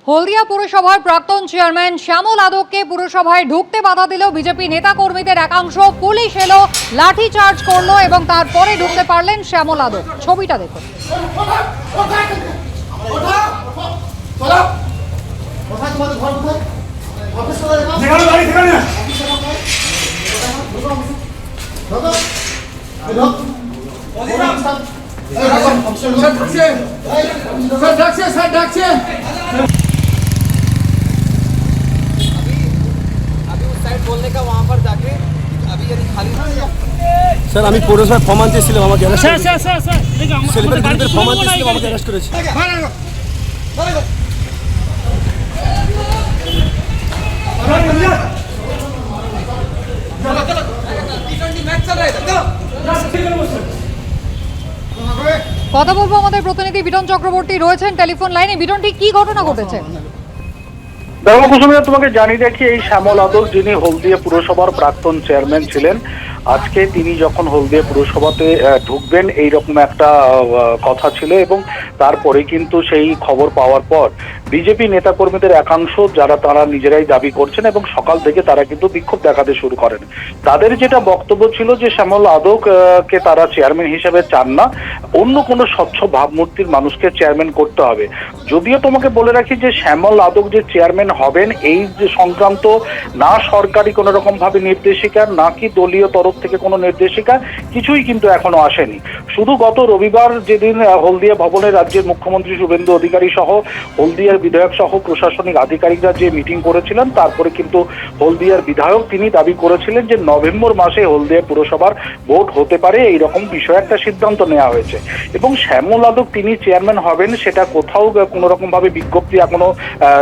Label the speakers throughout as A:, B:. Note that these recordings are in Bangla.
A: হলদিয়া পুরসভার প্রাক্তন চেয়ারম্যান শ্যামল আদককে পুরসভায় ঢুকতে বাধা দিল বিজেপি নেতা কর্মীদের একাংশ। পুলিশ এলো, লাঠি চার্জ করলো এবং তারপরে ঢুকতে পারলেন শ্যামল আদক। ছবিটা দেখুন।
B: बोलने का वहाँ पर जाके अभी यदि खाली
C: স্যার আমি পৌরসভায় ফর্ম আনতেছিলাম, আমাকে অ্যারেস্ট করেছে। সেলিব্রিটি গ্রুপের ফর্ম আনতেছিলাম, আমাকে অ্যারেস্ট করেছে।
A: কথা বলবো আমাদের প্রতিনিধি বিটন চক্রবর্তী রয়েছেন টেলিফোন লাইনে। বিটন, ঠিক কি ঘটনা ঘটেছে?
D: দেখো কুসুমিতা, তোমাকে জানিয়ে রাখি, এই শ্যামল আদক যিনি হলদিয়া পুরসভার প্রাক্তন চেয়ারম্যান ছিলেন, আজকে তিনি যখন হলদিয়া পুরসভাতে ঢুকবেন এইরকম একটা কথা ছিল এবং তারপরে কিন্তু সেই খবর পাওয়ার পর বিজেপি নেতাকর্মীদের একাংশ যারা তারা নিজেরাই দাবি করছেন এবং সকাল থেকে তারা কিন্তু বিক্ষোভ দেখাতে শুরু করেন। তাদের যেটা বক্তব্য ছিল যে শ্যামল আদক কে তারা চেয়ারম্যান হিসেবে চান না, অন্য কোনো স্বচ্ছ ভাবমূর্তির মানুষকে চেয়ারম্যান করতে হবে। যদিও তোমাকে বলে রাখি যে শ্যামল আদক যে চেয়ারম্যান হবেন এই যে সংক্রান্ত না সরকারি কোনো রকম ভাবে নির্দেশিকা নাকি দলীয় তরফ থেকে কোনো নির্দেশিকা কিছুই কিন্তু এখনো আসেনি। শুধু গত রবিবার যেদিন হলদিয়া ভবনে রাজ্যের মুখ্যমন্ত্রী শুভেন্দু অধিকারী সহ হলদিয়ার বিধায়ক সহ প্রশাসনিক আধিকারিকরা যে মিটিং করেছিলেন, তারপরে কিন্তু হলদিয়ার বিধায়ক তিনি দাবি করেছিলেন যে নভেম্বর মাসে হলদিয়া পুরসভার ভোট হতে পারে, এইরকম বিষয়ে একটা সিদ্ধান্ত নেওয়া হয়েছে এবং শ্যামল আদক তিনি চেয়ারম্যান হবেন সেটা কোথাও কোনো রকম ভাবে বিজ্ঞপ্তি এখনো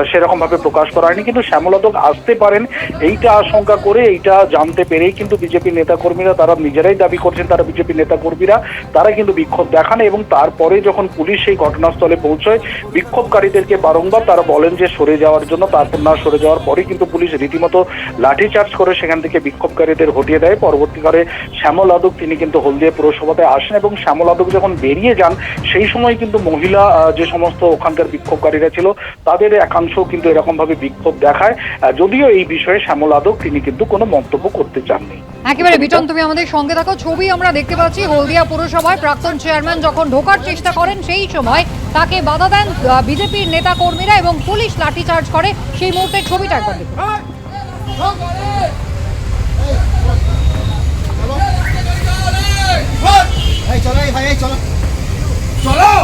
D: সেরকম ভাবে প্রকাশ করা হয়নি। কিন্তু শ্যামল আদক আসতে পারেন এইটা আশঙ্কা করে, এইটা জানতে পেরেই কিন্তু বিজেপি নেতাকর্মীরা তারা নিজেরাই দাবি করছেন, তারা বিজেপি নেতাকর্মীরা তারা কিন্তু বিক্ষোভ দেখান এবং তারপরে যখন পুলিশ সেই ঘটনাস্থলে পৌঁছয় বিক্ষোভকারীদেরকে বারংবার তারা বলেন যে সরে যাওয়ার জন্য, তারপর না সরে যাওয়ার পরে কিন্তু পুলিশ রীতিমতো লাঠিচার্জ করে সেখান থেকে বিক্ষোভকারীদের হটিয়ে দেয়। পরবর্তীকালে শ্যামল আদক তিনি কিন্তু হলদিয়া পুরসভাতে আসেন এবং শ্যামল আদক যখন বেরিয়ে যান সেই সময় কিন্তু মহিলা যে সমস্ত ওখানকার বিক্ষোভকারীরা ছিল তাদের একাংশ কিন্তু এরকম ভাবে বিক্ষোভ দেখায়। যদিও এই বিষয়ে শ্যামল আদক তিনি কিন্তু কোনো মন্তব্য করতে চাননি।
A: একেবারে বিটন, তুমি আমাদের সঙ্গে থাকো। ছবি আমরা দেখতে পাচ্ছি, হলদিয়া পুরসভায় প্রাক্তন চেয়ারম্যান যখন ঢোকার চেষ্টা করেন সেই সময় তাকে বাধা দেন বিজেপির নেতা কর্মীরা এবং পুলিশ লাঠিচার্জ করে। সেই মুহূর্তের ছবিটা একবার দেখুন।
E: চলো